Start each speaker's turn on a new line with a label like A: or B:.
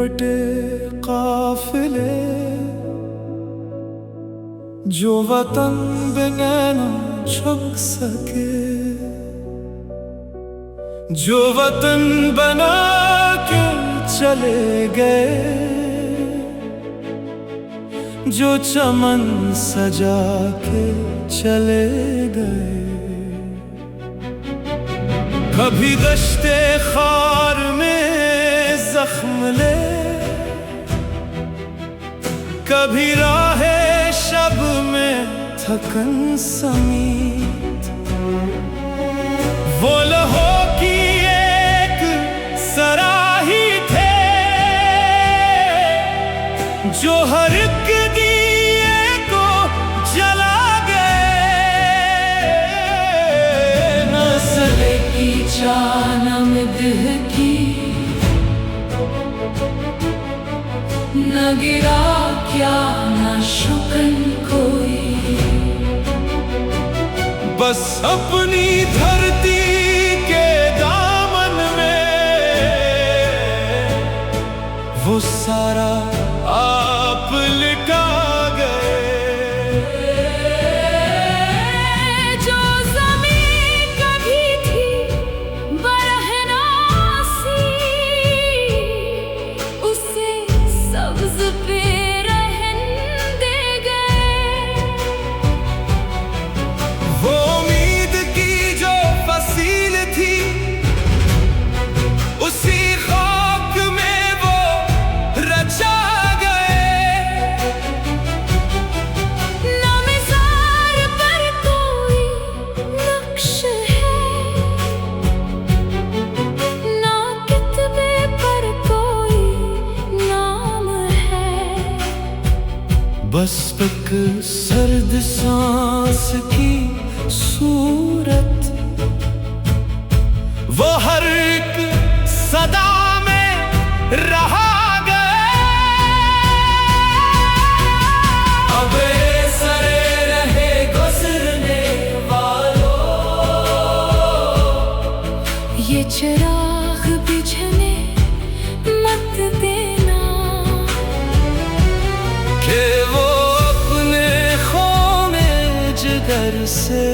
A: कटे काफिले, जो वतन बिना न छुप सके, जो वतन बना के चले गए, जो चमन सजा के चले गए। कभी दश्ते खार में जख्म ले, कभी राहे शब में थकन समीत, वो लहो की एक सराही थे, जो हर एक दिए को जला गए।
B: नस्ल की जानम दिल की, न गिरा क्या न शुकन कोई,
A: बस अपनी धरती के दामन में वो सारा आप लिखा गए।
B: जो ज़मीन कभी थी बरहनासी, उसे सब्ज़ पे रहन दे गए।
A: वो उम्मीद की जो फसील थी, उसी खाक में वो रचा गए।
B: ना मिज़ार पर कोई नक्श है, ना कितबे पर कोई नाम है,
A: बस एक सर्द सांस की सूरत, वो हर एक सदा में रहा गए। अब सरे रहे गुजरने वालों,
B: ये चिराग बुझने मत देना,
A: कि वो अपने ख़ौमे जिगर से